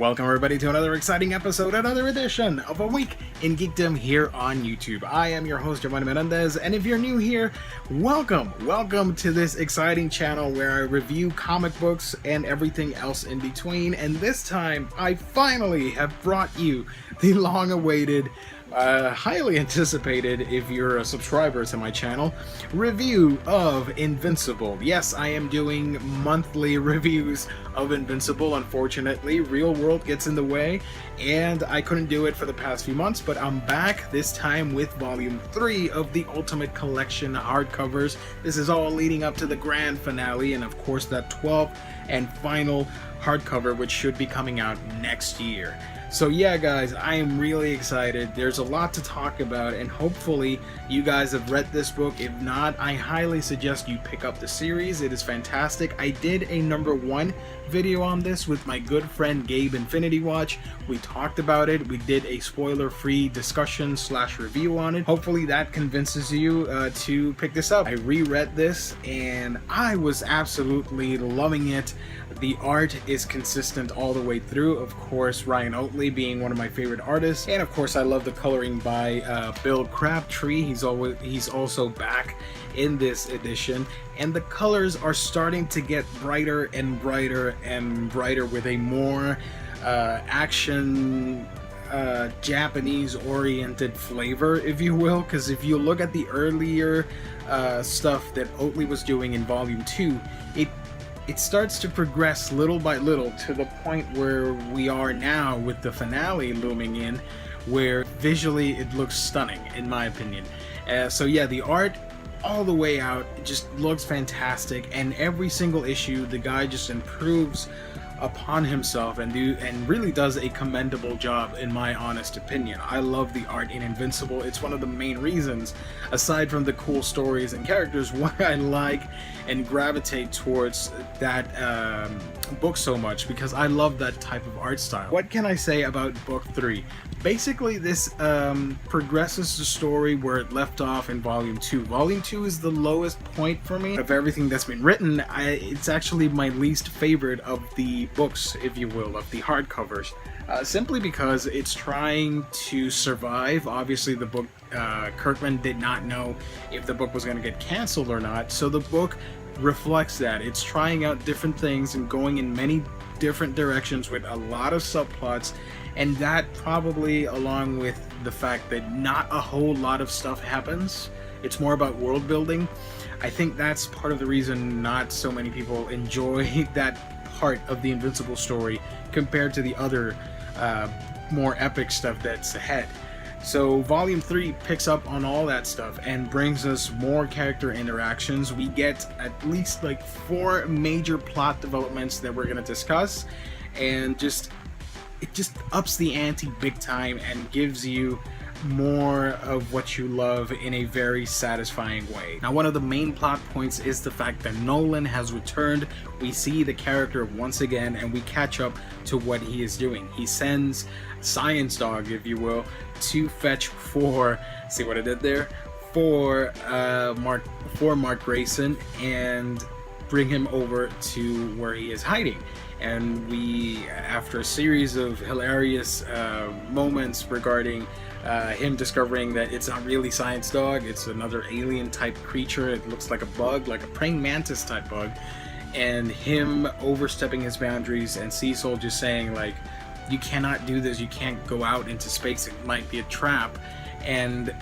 Welcome everybody to another exciting episode, another edition of A Week in Geekdom here on YouTube. I am your host, Giovanni Menendez, and if you're new here, welcome to this exciting channel where I review comic books and everything else in between. And this time, I finally have brought you the long-awaited, highly anticipated, if you're a subscriber to my channel, review of Invincible. Yes, I am doing monthly reviews of Invincible. Unfortunately, real world gets in the way, and I couldn't do it for the past few months, but I'm back this time with Volume 3 of the Ultimate Collection hardcovers. This is all leading up to the grand finale, and of course that 12th and final hardcover, which should be coming out next year. So yeah, guys, I am really excited. There's a lot to talk about, and hopefully you guys have read this book. If not, I highly suggest you pick up the series. It is fantastic. I did a #1 video on this with my good friend Gabe Infinity Watch. We talked about it. We did a spoiler-free discussion / review on it. Hopefully that convinces you to pick this up. I reread this and I was absolutely loving it. The art is consistent all the way through. Of course, Ryan Oatley being one of my favorite artists, and of course I love the coloring by Bill Crabtree. He's also back in this edition, and the colors are starting to get brighter and brighter and brighter with a more action Japanese oriented flavor, if you will, because if you look at the earlier stuff that Oatley was doing in Volume 2, it starts to progress little by little to the point where we are now with the finale looming in, where visually it looks stunning, in my opinion. So yeah, the art all the way out just looks fantastic, and every single issue the guy just improves upon himself and really does a commendable job, in my honest opinion. I love the art in Invincible. It's one of the main reasons, aside from the cool stories and characters, why I like and gravitate towards that book so much, because I love that type of art style. What can I say about book 3? Basically, this progresses the story where it left off in Volume 2. Volume 2 is the lowest point for me of everything that's been written. It's actually my least favorite of the books, if you will, of the hardcovers. Simply because it's trying to survive. Obviously, the book, Kirkman did not know if the book was going to get canceled or not, so the book reflects that. It's trying out different things and going in many different directions with a lot of subplots, and that probably, along with the fact that not a whole lot of stuff happens, it's more about world building. I think that's part of the reason not so many people enjoy that part of the Invincible story compared to the other more epic stuff that's ahead. So Volume 3 picks up on all that stuff and brings us more character interactions. We get at least like 4 major plot developments that we're going to discuss, and it just ups the ante big time and gives you more of what you love in a very satisfying way. Now, one of the main plot points is the fact that Nolan has returned. We see the character once again, and we catch up to what he is doing. He sends Science Dog, if you will, to fetch for, see what I did there, for Mark Grayson, and bring him over to where he is hiding. And we, after a series of hilarious moments regarding him discovering that it's not really Science Dog, it's another alien type creature, it looks like a bug, like a praying mantis type bug, and him overstepping his boundaries, and Cecil just saying like, you cannot do this, you can't go out into space, it might be a trap. And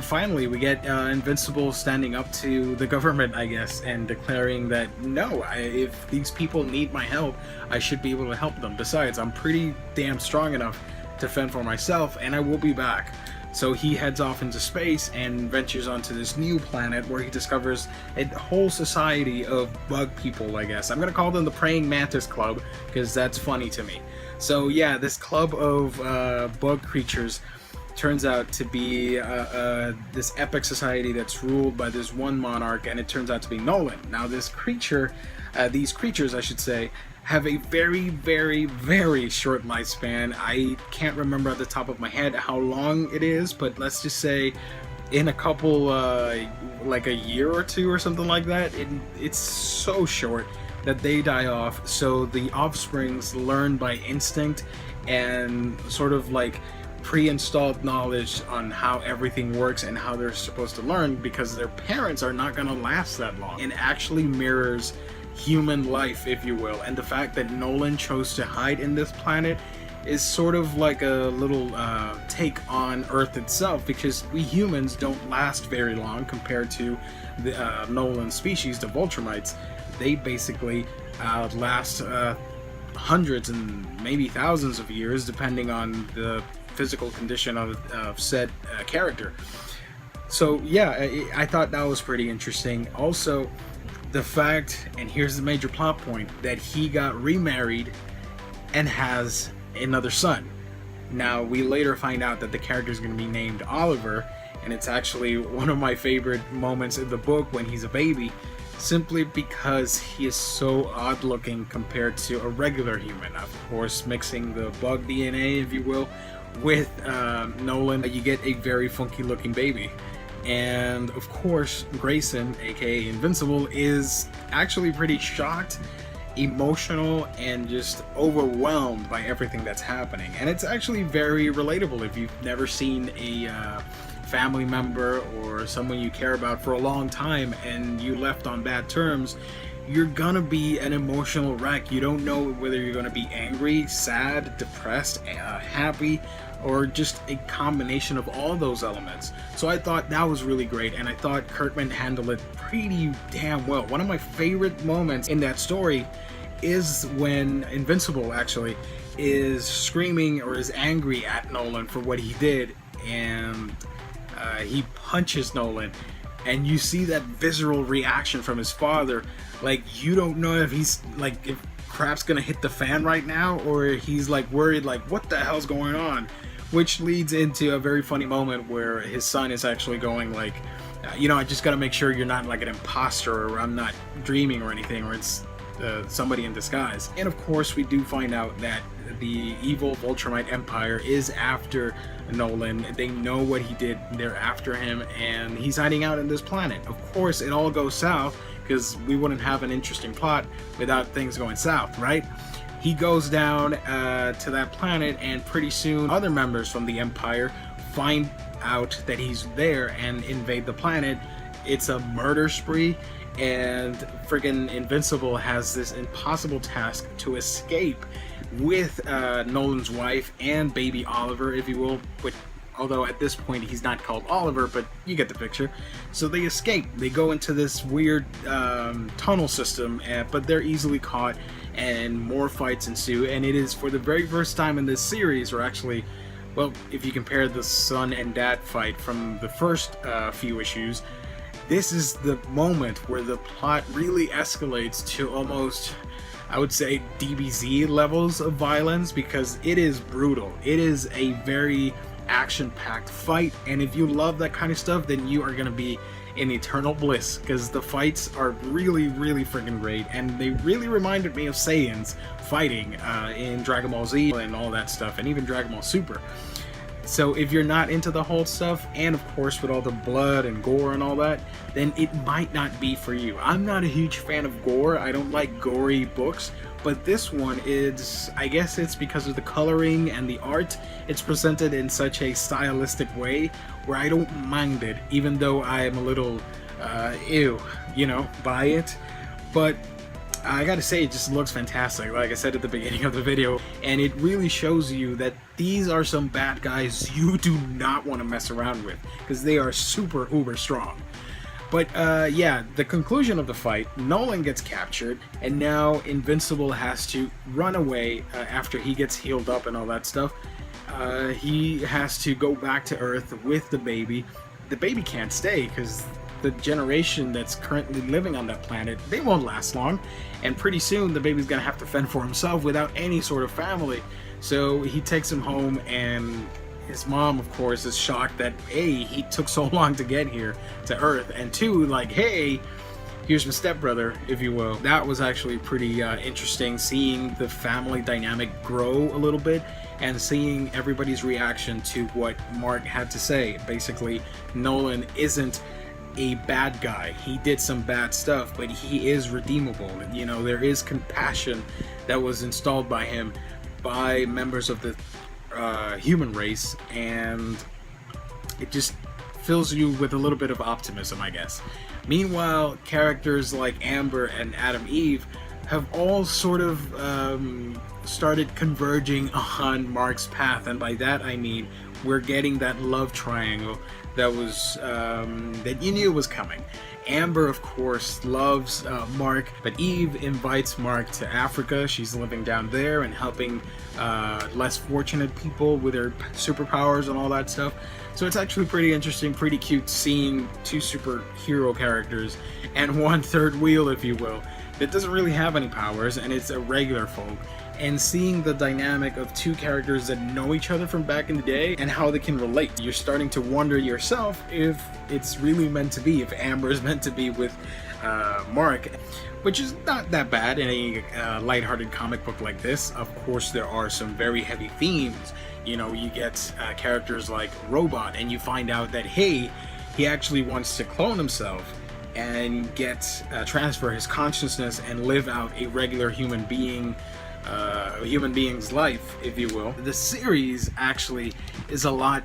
finally we get Invincible standing up to the government, I guess, and declaring that no, if these people need my help, I should be able to help them. Besides, I'm pretty damn strong enough to fend for myself, and I will be back. So he heads off into space and ventures onto this new planet where he discovers a whole society of bug people, I guess. I'm gonna call them the Praying Mantis Club, because that's funny to me. So yeah, this club of bug creatures turns out to be this epic society that's ruled by this one monarch, and it turns out to be Nolan. Now these creatures, I should say, have a very, very, very short lifespan. I can't remember at the top of my head how long it is, but let's just say in a couple, like a year or two or something like that. It's so short. that they die off, so the offsprings learn by instinct and sort of like pre-installed knowledge on how everything works and how they're supposed to learn, because their parents are not going to last that long. It actually mirrors human life, if you will, and the fact that Nolan chose to hide in this planet is sort of like a little take on Earth itself, because we humans don't last very long compared to the Nolan species, the Viltrumites. They basically last hundreds and maybe thousands of years, depending on the physical condition of said character. So yeah, I thought that was pretty interesting. Also, the fact, and here's the major plot point, that he got remarried and has another son. Now, we later find out that the character is going to be named Oliver, and it's actually one of my favorite moments in the book when he's a baby, simply because he is so odd looking compared to a regular human. Of course, mixing the bug DNA, if you will, with Nolan, you get a very funky looking baby. And of course, Grayson, aka Invincible, is actually pretty shocked, emotional, and just overwhelmed by everything that's happening. And it's actually very relatable if you've never seen a family member or someone you care about for a long time and you left on bad terms. You're gonna be an emotional wreck. You don't know whether you're gonna be angry, sad, depressed, happy, or just a combination of all those elements. So I thought that was really great, and I thought Kirkman handled it pretty damn well. One of my favorite moments in that story is when Invincible actually is screaming or is angry at Nolan for what he did, and he punches Nolan, and you see that visceral reaction from his father. Like, you don't know if he's like, if crap's gonna hit the fan right now, or he's like worried, like, what the hell's going on? Which leads into a very funny moment where his son is actually going like, you know, I just gotta make sure you're not like an imposter, or I'm not dreaming or anything, or it's somebody in disguise. And of course, we do find out that the evil Viltrumite Empire is after Nolan. They know what he did, they're after him, and he's hiding out in this planet. Of course, it all goes south, because we wouldn't have an interesting plot without things going south, right? He goes down to that planet, and pretty soon other members from the Empire find out that he's there and invade the planet. It's a murder spree, and friggin' Invincible has this impossible task to escape with Nolan's wife and baby Oliver, if you will, which, although at this point he's not called Oliver, but you get the picture. So they escape. They go into this weird tunnel system, but they're easily caught, and more fights ensue. And it is for the very first time in this series, or actually, well, if you compare the son and dad fight from the first few issues, this is the moment where the plot really escalates to almost, I would say, DBZ levels of violence, because it is brutal. It is a very action-packed fight, and if you love that kind of stuff, then you are gonna be in eternal bliss, because the fights are really, really freaking great, and they really reminded me of Saiyans fighting in Dragon Ball Z and all that stuff, and even Dragon Ball Super. So if you're not into the whole stuff, and of course with all the blood and gore and all that, then it might not be for you. I'm not a huge fan of gore. I don't like gory books, but this one is, I guess it's because of the coloring and the art. It's presented in such a stylistic way where I don't mind it, even though I am a little ew, you know, by it. But I gotta say, it just looks fantastic, like I said at the beginning of the video, and it really shows you that these are some bad guys you do not want to mess around with, because they are super uber strong. But yeah, the conclusion of the fight, Nolan gets captured, and now Invincible has to run away after he gets healed up and all that stuff. He has to go back to Earth with the baby. The baby can't stay, because the generation that's currently living on that planet, they won't last long, and pretty soon the baby's gonna have to fend for himself without any sort of family. So he takes him home, and his mom, of course, is shocked that A, he took so long to get here to Earth, and two, like, hey, here's my stepbrother, if you will. That was actually pretty interesting, seeing the family dynamic grow a little bit, and seeing everybody's reaction to what Mark had to say. Basically, Nolan isn't a bad guy. He did some bad stuff, but he is redeemable. You know, there is compassion that was installed by him by members of the human race, and it just fills you with a little bit of optimism, I guess. Meanwhile, characters like Amber and Adam Eve have all sort of started converging on Mark's path, and by that I mean we're getting that love triangle that was that you knew was coming. Amber, of course, loves Mark, but Eve invites Mark to Africa. She's living down there and helping less fortunate people with their superpowers and all that stuff. So it's actually pretty interesting, pretty cute seeing two superhero characters and one third wheel, if you will, that doesn't really have any powers, and it's a regular folk. And seeing the dynamic of two characters that know each other from back in the day and how they can relate. You're starting to wonder yourself if it's really meant to be, if Amber is meant to be with Mark, which is not that bad in a lighthearted comic book like this. Of course, there are some very heavy themes. You know, you get characters like Robot, and you find out that, hey, he actually wants to clone himself and transfer his consciousness and live out a regular human being's life, if you will. The series actually is a lot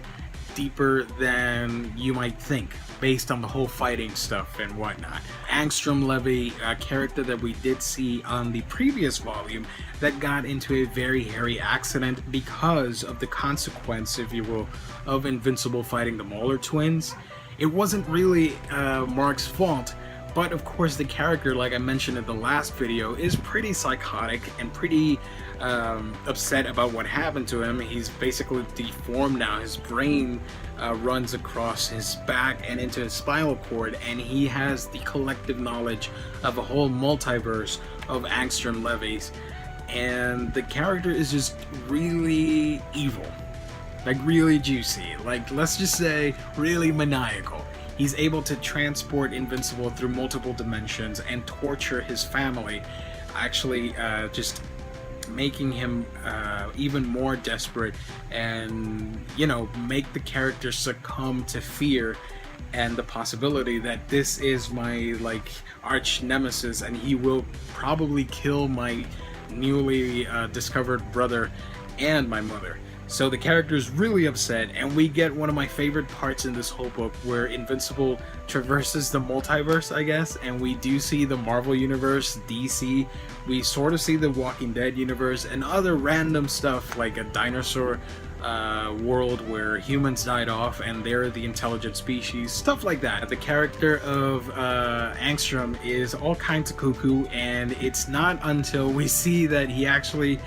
deeper than you might think, based on the whole fighting stuff and whatnot. Angstrom Levy, a character that we did see on the previous volume, that got into a very hairy accident because of the consequence, if you will, of Invincible fighting the Molar twins. It wasn't really Mark's fault, but of course the character, like I mentioned in the last video, is pretty psychotic and pretty upset about what happened to him. He's basically deformed now. His brain runs across his back and into his spinal cord, and he has the collective knowledge of a whole multiverse of Angstrom Levies. And the character is just really evil. Like, really juicy. Like, let's just say, really maniacal. He's able to transport Invincible through multiple dimensions and torture his family, actually just making him even more desperate, and, you know, make the character succumb to fear and the possibility that this is my, like, arch nemesis, and he will probably kill my newly discovered brother and my mother. So the character is really upset, and we get one of my favorite parts in this whole book where Invincible traverses the multiverse, I guess, and we do see the Marvel Universe, DC, we sort of see the Walking Dead universe, and other random stuff like a dinosaur world where humans died off and they're the intelligent species, stuff like that. The character of Angstrom is all kinds of cuckoo, and it's not until we see that he actually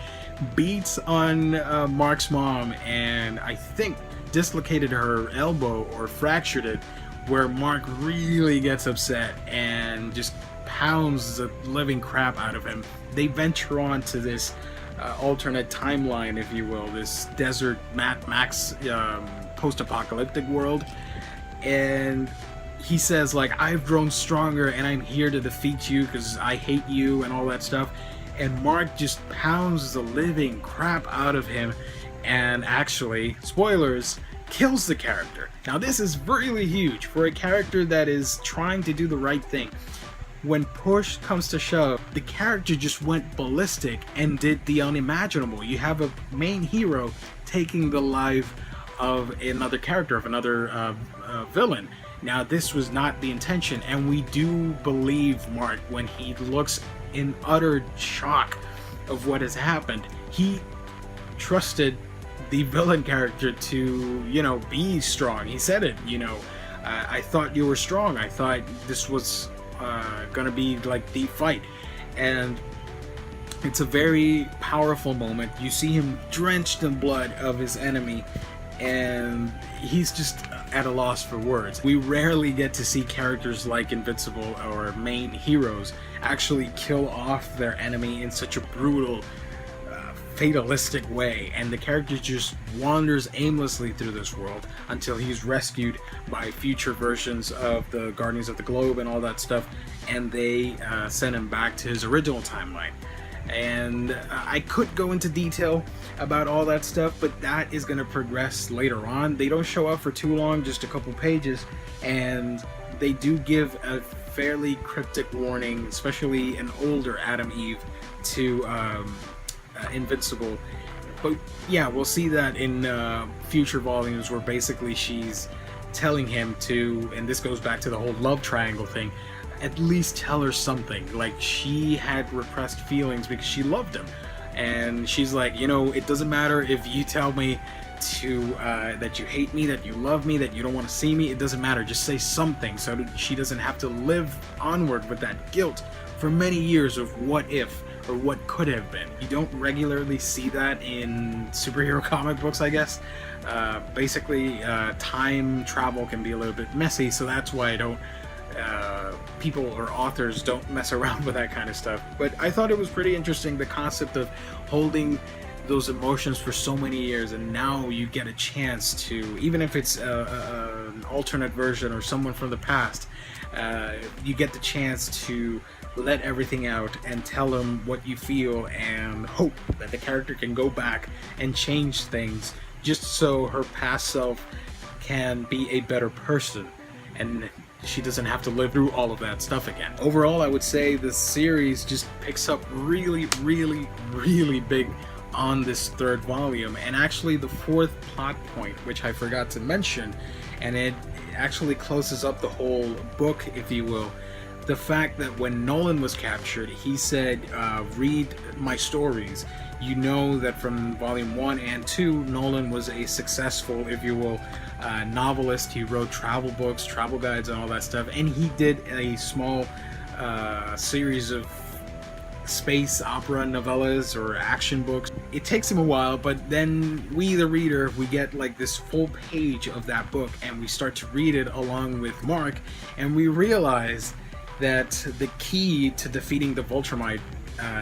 beats on Mark's mom and I think dislocated her elbow or fractured it, where Mark really gets upset and just pounds the living crap out of him. They venture on to this alternate timeline, if you will, this desert Mad Max post-apocalyptic world, and he says, like, I've grown stronger and I'm here to defeat you because I hate you and all that stuff. And Mark just pounds the living crap out of him and actually, spoilers, kills the character. Now this is really huge for a character that is trying to do the right thing. When push comes to shove, the character just went ballistic and did the unimaginable. You have a main hero taking the life of another character, of another villain. Now this was not the intention, and we do believe Mark when he looks in utter shock of what has happened. He trusted the villain character to, you know, be strong. He said it, you know, I thought you were strong. I thought this was gonna be like the fight. And it's a very powerful moment. You see him drenched in blood of his enemy, and he's just at a loss for words. We rarely get to see characters like Invincible or main heroes actually kill off their enemy in such a brutal, fatalistic way, and the character just wanders aimlessly through this world until he's rescued by future versions of the Guardians of the Globe and all that stuff, and they send him back to his original timeline. And I could go into detail about all that stuff, but that is going to progress later on. They don't show up for too long, just a couple pages, and they do give a fairly cryptic warning, especially an older Adam Eve, to Invincible. But yeah, we'll see that in future volumes, where basically she's telling him to, and this goes back to the whole love triangle thing, at least tell her something. Like, she had repressed feelings because she loved him, and she's like, you know, it doesn't matter if you tell me to that you hate me, that you love me, that you don't want to see me, it doesn't matter, just say something, so that she doesn't have to live onward with that guilt for many years of what if or what could have been. You don't regularly see that in superhero comic books, I guess. Basically, time travel can be a little bit messy, so that's why I don't people or authors don't mess around with that kind of stuff. But I thought it was pretty interesting, the concept of holding those emotions for so many years, and now you get a chance to, even if it's an alternate version or someone from the past, you get the chance to let everything out and tell them what you feel, and hope that the character can go back and change things just so her past self can be a better person, and she doesn't have to live through all of that stuff again. Overall, I would say the series just picks up really, really, really big on this third volume, and actually the fourth plot point, which I forgot to mention, and it actually closes up the whole book, if you will. The fact that when Nolan was captured, he said, read my stories. You know that from volume 1 and 2, Nolan was a successful, if you will, novelist. He wrote travel books, travel guides, and all that stuff, and he did a small series of space opera novellas or action books. It takes him a while, but then we, the reader, we get like this full page of that book, and we start to read it along with Mark, and we realize that the key to defeating the Viltrumite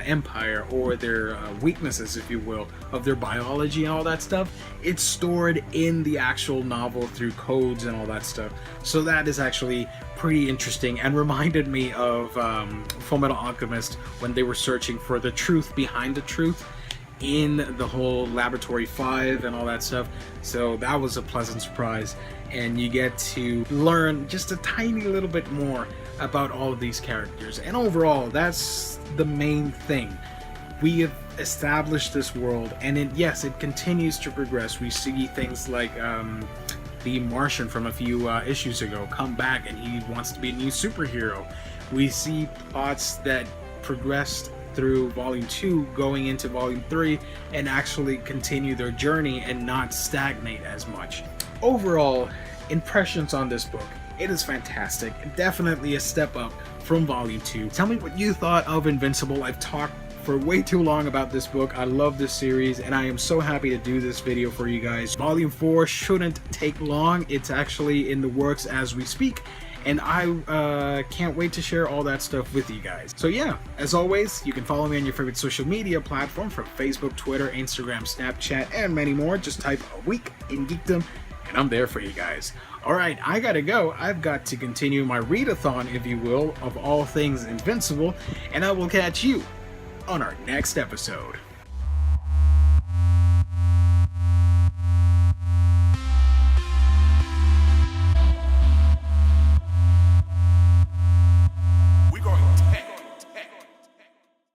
empire, or their weaknesses, if you will, of their biology and all that stuff, it's stored in the actual novel through codes and all that stuff. So that is actually pretty interesting, and reminded me of Fullmetal Alchemist when they were searching for the truth behind the truth in the whole Laboratory 5 and all that stuff. So that was a pleasant surprise, and you get to learn just a tiny little bit more about all of these characters. And overall, that's the main thing. We have established this world, and yes, it continues to progress. We see things like the Martian from a few issues ago come back, and he wants to be a new superhero. We see plots that progressed through volume 2 going into volume 3 and actually continue their journey and not stagnate as much. Overall, impressions on this book: it is fantastic. Definitely a step up from volume 2. Tell me what you thought of Invincible. I've talked for way too long about this book. I love this series, and I am so happy to do this video for you guys. Volume 4 shouldn't take long. It's actually in the works as we speak, and I can't wait to share all that stuff with you guys. So yeah, as always, you can follow me on your favorite social media platform, from Facebook, Twitter, Instagram, Snapchat, and many more. Just type "A Week in Geekdom" and I'm there for you guys. Alright, I gotta go. I've got to continue my readathon, if you will, of all things Invincible, and I will catch you on our next episode.